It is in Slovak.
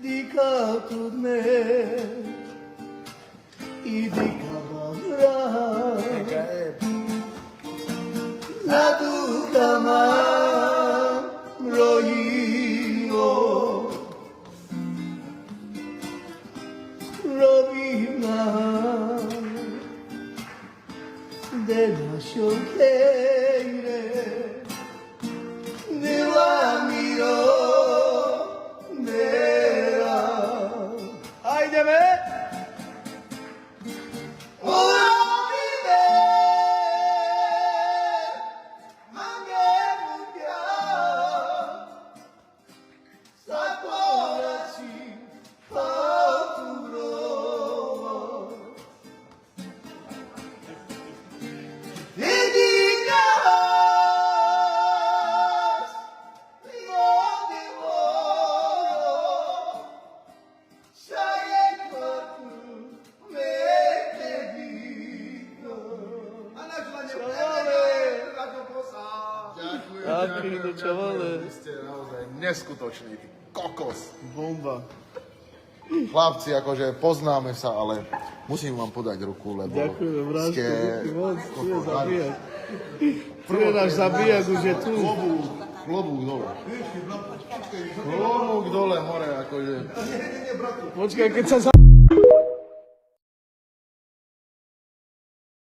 dedicato me i dedicava la duca ma roio rovina della scioltere della mio nera ai de me ora vive ma ne mutia sa cuore ci faturo Vy ste naozaj neskutočný, ty kokos. Bomba. Chlapci, akože poznáme sa, ale musím vám podať ruku, lebo Ďakujem, Bráško, ste... díky moc, tu je zabíjak. Tu je náš zabíjak, už je tu. Klobúk dole. Klobúk dole, more, akože... Počkaj, keď sa